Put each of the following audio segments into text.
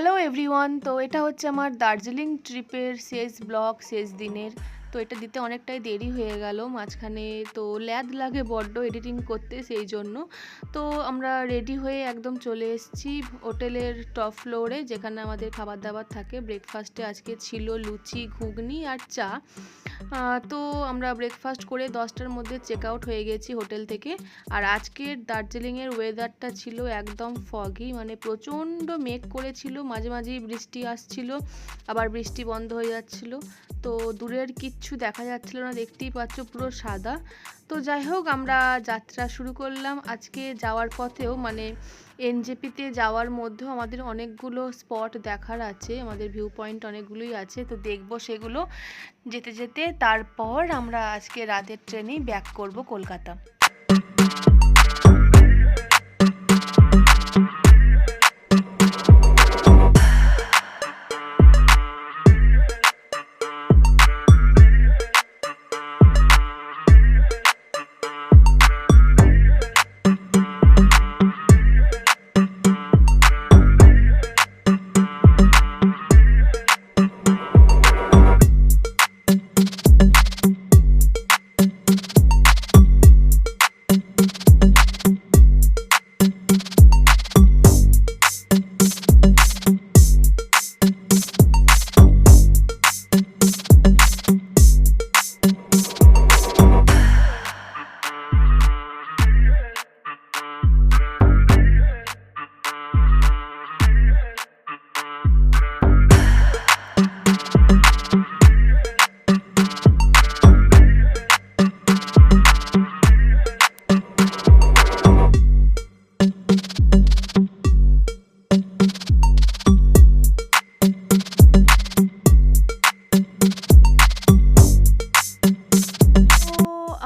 Hello everyone. তো এটা হচ্ছে আমার দার্জিলিং ট্রিপের শেষ ব্লগ, শেষ দিনের। তো এটা দিতে অনেকটাই দেরি হয়ে গেল মাঝখানে। তো ল্যাদ লাগে বড্ড এডিটিং করতে, সেই জন্য। তো আমরা রেডি হয়ে একদম চলে এসেছি হোটেলের টপ ফ্লোরে, যেখানে আমাদের খাবার দাবার থাকে। ব্রেকফাস্টে আজকে ছিল লুচি, ঘুগনি আর চা। তো আমরা ব্রেকফাস্ট করে 10টার মধ্যে চেক আউট হয়ে গেছি হোটেল থেকে। আর আজকের দার্জিলিংয়ের ওয়েদারটা ছিল একদম ফগি, মানে প্রচণ্ড মেঘ করেছিল, মাঝে মাঝেই বৃষ্টি আসছিল, আবার বৃষ্টি বন্ধ হয়ে যাচ্ছিল। তো দূরের কিচ্ছু দেখা যাচ্ছিল না, দেখতেই পাচ্ছ পুরো সাদা। তো যাই হোক, আমরা যাত্রা শুরু করলাম। আজকে যাওয়ার পথেও মানে এনজেপিতে যাওয়ার মধ্যেও আমাদের অনেকগুলো স্পট দেখার আছে, আমাদের ভিউ পয়েন্ট অনেকগুলোই আছে, তো দেখবো সেগুলো যেতে যেতে। তারপর আমরা আজকে রাতের ট্রেনেই ব্যাক করব কলকাতা।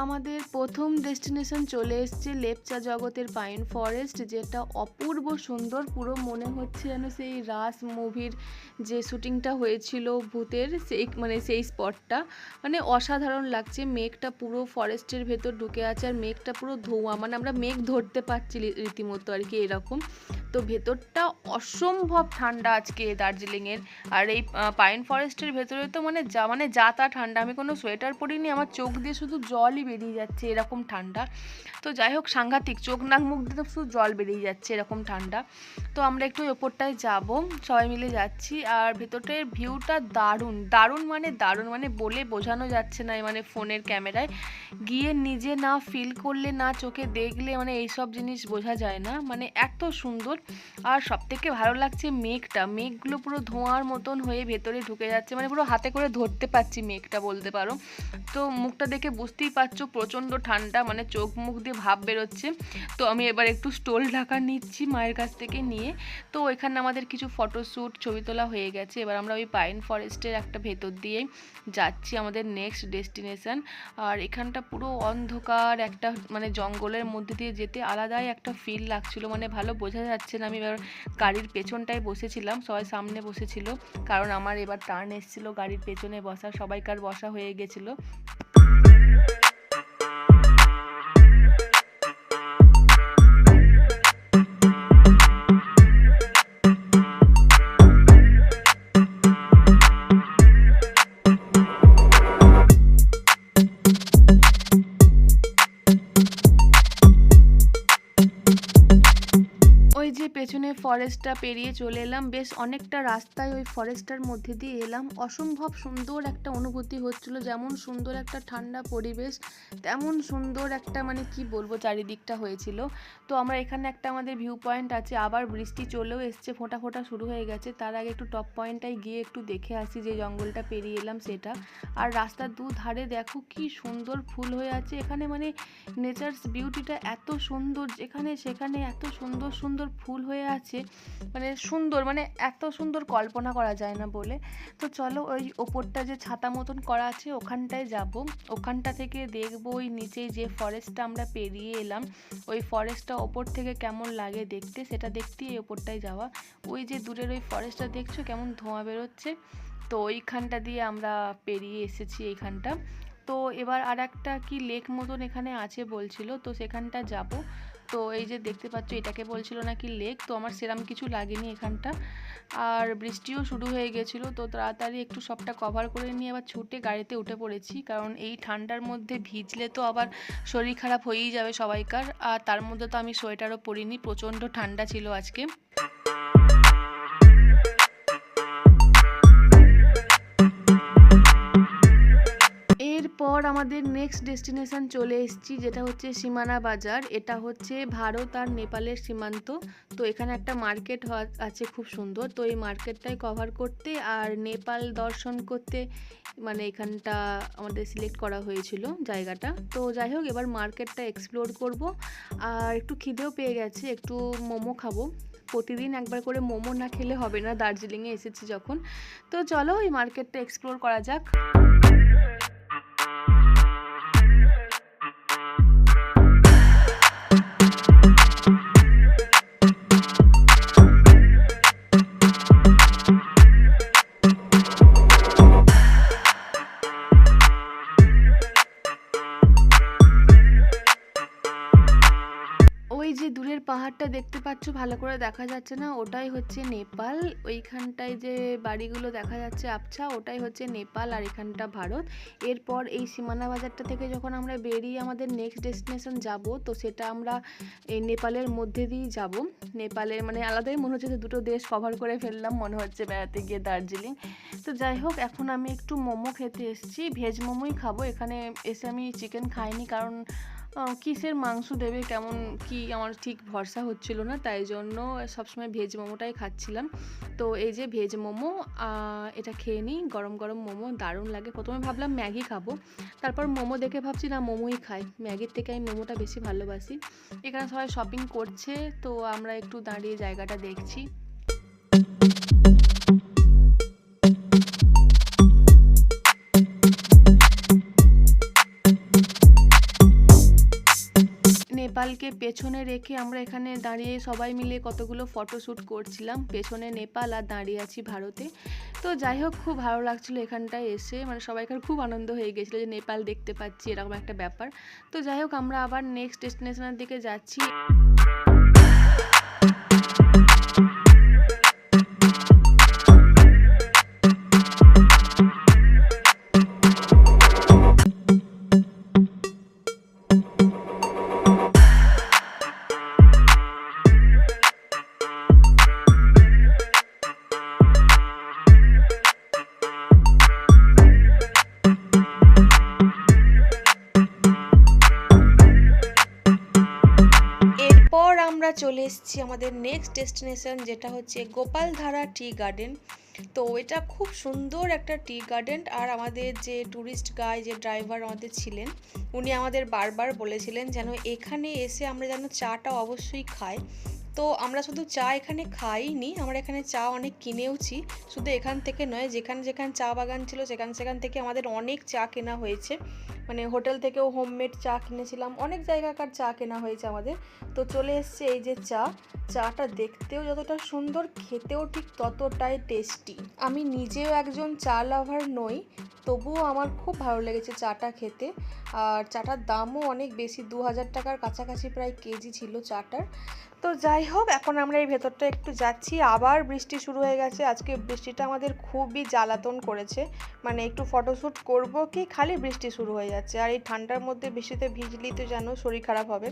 আমাদের প্রথম ডেস্টিনেশন চলে এসেছে লেপচা জগতের পাইন ফরেস্ট, যেটা অপূর্ব সুন্দর। পুরো মনে হচ্ছে যেন সেই রাস মুভির যে শুটিংটা হয়েছিল ভূতের, সেই স্পটটা মানে অসাধারণ লাগছে। মেঘটা পুরো ফরেস্টের ভেতর ঢুকে আছে, আর মেঘটা পুরো ধোঁয়া, মানে আমরা মেঘ ধরতে পারছি রীতিমতো আর কি, এরকম। তো ভেতরটা অসম্ভব ঠান্ডা আজকে দার্জিলিংয়ের। আর এই পাইন ফরেস্টের ভেতরে তো মানে যা তা ঠান্ডা। আমি কোনো সোয়েটার পরিনি, আমার চোখ দিয়ে শুধু জলই বেরিয়ে যাচ্ছে, এরকম ঠান্ডা। তো যাই হোক, সাংঘাতিক, চোখ নাক মুখ দিয়ে তো শুধু জল বেরিয়ে যাচ্ছে, এরকম ঠান্ডা। তো আমরা একটু ওপরটায় যাব, সবাই মিলে যাচ্ছি। আর ভেতরটার ভিউটা দারুণ দারুণ, মানে বলে বোঝানো যাচ্ছে না, মানে ফোনের ক্যামেরায় গিয়ে নিজে না ফিল করলে, না চোখে দেখলে, মানে এইসব জিনিস বোঝা যায় না, মানে এত সুন্দর। আর সবথেকে ভালো লাগছে মেঘগুলো পুরো ধোঁয়ার মতন হয়ে ভেতরে ঢুকে যাচ্ছে, মানে পুরো হাতে করে ধরতে পারছি মেঘটা, বলতে পারো। তো মুখটা দেখে বুঝতেই পারছো প্রচণ্ড ঠান্ডা, মানে চোখ মুখ দিয়ে ভাব বেরোচ্ছে। তো আমি এবার একটু স্টোল ঢাকা নিচ্ছি মায়ের কাছ থেকে নিয়ে। তো এখানে আমাদের কিছু ফটোশ্যুট, ছবি তোলা হয়ে গেছে। এবার আমরা ওই পাইন ফরেস্টের একটা ভেতর দিয়ে যাচ্ছি আমাদের নেক্সট ডেস্টিনেশন। আর এখানটা পুরো অন্ধকার, একটা মানে জঙ্গলের মধ্যে দিয়ে যেতে আলাদাই একটা ফিল লাগছিল, মানে ভালো বোঝা যাচ্ছে না। আমি এবার গাড়ির পেছনটায় বসেছিলাম, সবাই সামনে বসেছিল, কারণ আমার এবার টার্ন এসেছিলো গাড়ির পেছনে বসা, সবাইকার বসা হয়ে গেছিলো। ওই যে পেছনে ফরেস্টটা পেরিয়ে চলে এলাম, বেশ অনেকটা রাস্তায় ওই ফরেস্টটার মধ্যে দিয়ে এলাম। অসম্ভব সুন্দর একটা অনুভূতি হচ্ছিল, যেমন সুন্দর একটা ঠান্ডা পরিবেশ, তেমন সুন্দর একটা মানে কি বলবো চারিদিকটা হয়েছিল। তো আমরা এখানে একটা আমাদের ভিউ পয়েন্ট আছে, আবার বৃষ্টি চলেও এসছে, ফোঁটা ফোঁটা শুরু হয়ে গেছে। তার আগে একটু টপ পয়েন্টটায় গিয়ে একটু দেখে আসি যে জঙ্গলটা পেরিয়ে এলাম সেটা। আর রাস্তার দুধারে দেখো কি সুন্দর ফুল হয়ে আছে এখানে, মানে নেচার্স বিউটিটা এত সুন্দর, যেখানে সেখানে এত সুন্দর সুন্দর ফুল হয়ে আছে, মানে সুন্দর, মানে এত সুন্দর কল্পনা করা যায় না বলে। তো চলো ওই ওপরটা যে ছাতা মতন করা আছে ওখানটায় যাব, ওখানটা থেকে দেখবো ওই নিচে যে ফরেস্টটা আমরা পেরিয়ে এলাম, ওই ফরেস্টটা ওপর থেকে কেমন লাগে দেখতে, সেটা দেখতেই এই ওপরটায় যাওয়া। ওই যে দূরের ওই ফরেস্টটা দেখছো কেমন ধোঁয়া বেরোচ্ছে, তো ওইখানটা দিয়ে আমরা পেরিয়ে এসেছি এইখানটা। তো এবার আর একটা কি লেক মতন এখানে আছে বলছিল, তো সেখানটা যাব। তো এই যে দেখতে পাচ্ছ এটাকে বলছিল নাকি লেক, তো আমার সেরকম কিছু লাগেনি এখানটা। আর বৃষ্টিও শুরু হয়ে গেছিলো, তো তাড়াতাড়ি একটু সবটা কভার করে নিয়ে আবার ছুটে গাড়িতে উঠে পড়েছি, কারণ এই ঠান্ডার মধ্যে ভিজলে তো আবার শরীর খারাপ হয়েই যাবে সবাইকার। আর তার মধ্যে তো আমি সোয়েটারও পরিনি, প্রচণ্ড ঠান্ডা ছিল আজকে। এরপর আমাদের নেক্সট ডেস্টিনেশন চলে এসেছি, যেটা হচ্ছে সীমানা বাজার। এটা হচ্ছে ভারত আর নেপালের সীমান্ত। তো এখানে একটা মার্কেট আছে খুব সুন্দর, তো এই মার্কেটটাই কভার করতে আর নেপাল দর্শন করতে মানে এখানটা আমাদের সিলেক্ট করা হয়েছিল জায়গাটা। তো যাই হোক, এবার মার্কেটটা এক্সপ্লোর করব। আর একটু খিদেও পেয়ে গেছে, একটু মোমো খাবো। প্রতিদিন একবার করে মোমো না খেলে হবে না দার্জিলিংয়ে এসেছি যখন। তো চলো এই মার্কেটটা এক্সপ্লোর করা যাক। ওই যে দূরের পাহাড়টা দেখতে পাচ্ছ, ভালো করে দেখা যাচ্ছে না, ওটাই হচ্ছে নেপাল। ওইখানটায় যে বাড়িগুলো দেখা যাচ্ছে আবছা, ওটাই হচ্ছে নেপাল আর এখানটা ভারত। এরপর এই সীমানা বাজারটা থেকে যখন আমরা বেরিয়ে আমাদের নেক্সট ডেস্টিনেশন যাব, তো সেটা আমরা এই নেপালের মধ্যে দিয়েই যাব। নেপালের মানে আলাদাই মনে হচ্ছে যে দুটো দেশ কভার করে ফেললাম মনে হচ্ছে বেড়াতে গিয়ে দার্জিলিং। তো যাই হোক, এখন আমি একটু মোমো খেতে এসেছি, ভেজ মোমোই খাবো। এখানে এসে আমি চিকেন খাইনি, কারণ কিসের মাংস দেবে কেমন কি আমার ঠিক ভরসা হচ্ছিল না, তাই জন্য সবসময় ভেজ মোমোটাই খাচ্ছিলাম। তো এই যে ভেজ মোমো, এটা খেয়ে নিই। গরম গরম মোমো দারুণ লাগে। প্রথমে ভাবলাম ম্যাগি খাবো, তারপর মোমো দেখে ভাবছি না মোমোই খাই, ম্যাগির থেকে আমি মোমোটা বেশি ভালোবাসি। এখানে সবাই শপিং করছে, তো আমরা একটু দাঁড়িয়ে জায়গাটা দেখছি। নেপালকে পেছনে রেখে আমরা এখানে দাঁড়িয়ে সবাই মিলে কতগুলো ফটোশ্যুট করছিলাম। পেছনে নেপাল আর দাঁড়িয়ে আছি ভারতে। তো যাই হোক, খুব ভালো লাগছিলো এখানটায় এসে, মানে সবাইকার খুব আনন্দ হয়ে গেছিলো যে নেপাল দেখতে পাচ্ছি, এরকম একটা ব্যাপার। তো যাই হোক, আমরা আবার নেক্সট ডেস্টিনেশনের দিকে যাচ্ছি। আমরা চলে এসেছি আমাদের নেক্সট ডেস্টিনেশন, যেটা হচ্ছে গোপালধারা টি গার্ডেন। তো এটা খুব সুন্দর একটা টি গার্ডেন। আর আমাদের যে ট্যুরিস্ট গাইড, যে ড্রাইভার আমাদের ছিলেন, উনি আমাদের বারবার বলেছিলেন যেন এখানে এসে আমরা যেন চাটা অবশ্যই খাই। তো আমরা শুধু চা এখানে খাইনি, আমরা এখানে চা অনেক কিনেওছি। শুধু এখান থেকে নয়, যেখানে যেখানে চা বাগান ছিল সেখান থেকে আমাদের অনেক চা কেনা হয়েছে। মানে হোটেল থেকেও হোমমেড চা কিনেছিলাম, অনেক জায়গাকার চা কেনা হয়েছে আমাদের। তো চলে এসছে এই যে চাটা দেখতেও যতটা সুন্দর, খেতেও ঠিক ততটাই টেস্টি। আমি নিজেও একজন চা লাভার নই, তবুও আমার খুব ভালো লেগেছে চাটা খেতে। আর চাটার দামও অনেক বেশি, 2000 টাকার কাছাকাছি প্রায় কেজি ছিল চাটার। তো যাই হোক, এখন আমরা এই ভেতরটা একটু যাচ্ছি। আবার বৃষ্টি শুরু হয়ে গেছে। আজকে বৃষ্টিটা আমাদের খুবই জ্বালাতন করেছে, মানে একটু ফটোশ্যুট করব কি খালি বৃষ্টি শুরু হয়ে যাচ্ছে। আর এই ঠান্ডার মধ্যে বৃষ্টিতে ভিজলেই তো জানো শরীর খারাপ হবে।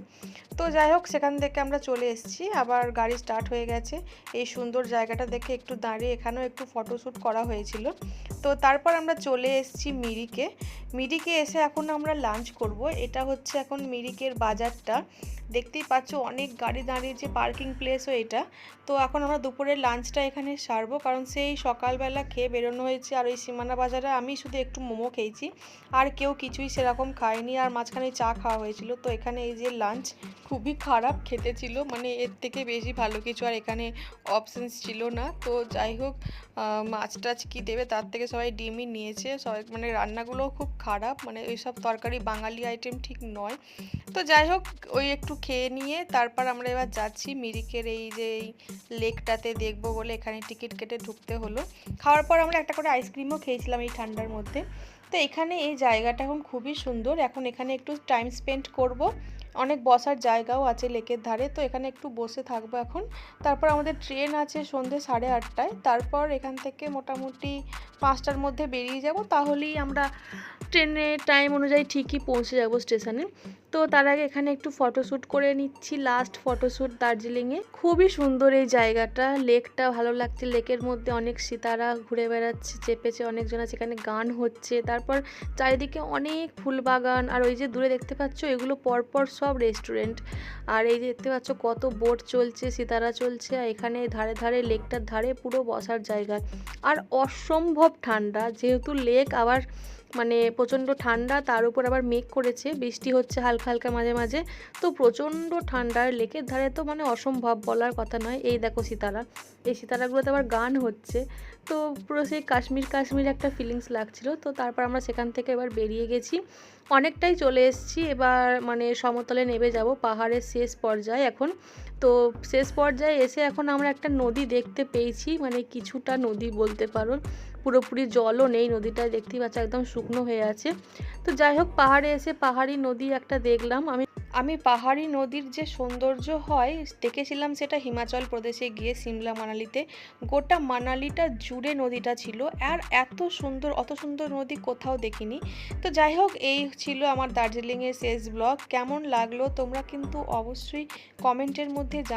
তো যাই হোক, সেখান থেকে আমরা চলে এসেছি, আবার গাড়ি স্টার্ট হয়ে গেছে। এই সুন্দর জায়গাটা দেখে একটু দাঁড়িয়ে এখানেও একটু ফটোশ্যুট করা হয়েছিল। তো তারপর আমরা চলে এসেছি মিরিকে এসে এখন আমরা লাঞ্চ করব। এটা হচ্ছে এখন মিরিকের বাজারটা, দেখতেই পাচ্ছ অনেক গাড়ি দাঁড়িয়েছে, পার্কিং প্লেসও এটা। তো এখন আমরা দুপুরের লাঞ্চটা এখানে সারবো, কারণ সেই সকালবেলা খেয়ে বেরোনো হয়েছে। আর ওই সীমানা বাজারে আমি শুধু একটু মোমো খেয়েছি, আর কেউ কিছুই সেরকম খায়নি। আর মাঝখানে চা খাওয়া হয়েছিল। তো এখানে এই যে লাঞ্চ খুবই খারাপ খেতে ছিল, মানে এর থেকে বেশি ভালো কিছু আর এখানে অপশানস ছিল না। তো যাই হোক, মাছ টাছ কী দেবে তার থেকে সবাই ডিমই নিয়েছে। সবাই মানে রান্নাগুলোও খুব খারাপ, মানে ওইসব তরকারি বাঙালি আইটেম ঠিক নয়। তো যাই হোক, ওই একটু খেয়ে নিয়ে তারপর আমরা এবার যাচ্ছি মিরিকের এই যে লেকটাতে দেখবো বলে এখানে টিকিট কেটে ঢুকতে হলো। খাওয়ার পর আমরা একটা করে আইসক্রিমও খেয়েছিলাম এই ঠান্ডার মধ্যে। তো এখানে এই জায়গাটা এখন খুবই সুন্দর, এখন এখানে একটু টাইম স্পেন্ড করব। অনেক বসার জায়গাও আছে লেকের ধারে। তো এখানে একটু বসে থাকবো এখন। তারপর আমাদের ট্রেন আছে সন্ধ্যে 8:30টায়। তারপর এখান থেকে মোটামুটি 5টার মধ্যে বেরিয়ে যাব, তাহলেই আমরা ট্রেনের টাইম অনুযায়ী ঠিকই পৌঁছে যাব স্টেশনে। তো তার আগে এখানে একটু ফটোশ্যুট করে নিচ্ছি, লাস্ট ফটোশ্যুট দার্জিলিংয়ে। খুবই সুন্দর এই জায়গাটা, লেকটা ভালো লাগছে, লেকের মধ্যে অনেক সিতারা ঘুরে বেড়াচ্ছে, চেপেছে অনেকজন আছে, এখানে গান হচ্ছে। তারপর চারিদিকে অনেক ফুল বাগান, আর ওই যে দূরে দেখতে পাচ্ছ এগুলো পরপর সব রেস্টুরেন্ট। আর এই যে দেখতে পাচ্ছ কত বোট চলছে, সিতারা চলছে, আর এখানে ধারে ধারে লেকটার ধারে পুরো বসার জায়গা। আর অসম্ভব ঠান্ডা, যেহেতু লেক আবার মানে প্রচণ্ড ঠান্ডা, তার উপর আবার মেঘ করেছে, বৃষ্টি হচ্ছে হালকা হালকা মাঝে মাঝে, তো প্রচণ্ড ঠান্ডা। লেকের ধারে তো মানে অসম্ভব, বলার কথা নয়। এই দেখো সিতারা, এই সিতারাগুলোতে আবার গান হচ্ছে। তো পুরো সেই কাশ্মীর কাশ্মীর একটা ফিলিংস লাগছিল। তো তারপর আমরা সেখান থেকে এবার বেরিয়ে গেছি, অনেকটাই চলে এসেছি। এবার মানে সমতলে নেমে যাব, পাহাড়ের শেষ পর্যায়ে এখন। তো শেষ পর্যায়ে এসে এখন আমরা একটা নদী দেখতে পেয়েছি, মানে কিছুটা নদী বলতে পারো, পুরোপুরি জলও নেই নদীটায়, দেখতেই পাচ্ছ একদম শুকনো হয়ে আছে। তো যাই হোক, পাহাড়ে এসে পাহাড়ি নদী একটা দেখলাম। আমি পাহাড়ি নদীর যে সৌন্দর্য হয় দেখেছিলাম সেটা হিমাচল প্রদেশে গিয়ে, সিমলা মানালিতে। গোটা মানালিটা জুড়ে নদীটা ছিল, আর এত সুন্দর, অত সুন্দর নদী কোথাও দেখিনি। তো যাই হোক, এই ছিল আমার দার্জিলিংয়ের শেষ ব্লগ। কেমন লাগলো তোমরা কিন্তু অবশ্যই কমেন্টের মধ্যে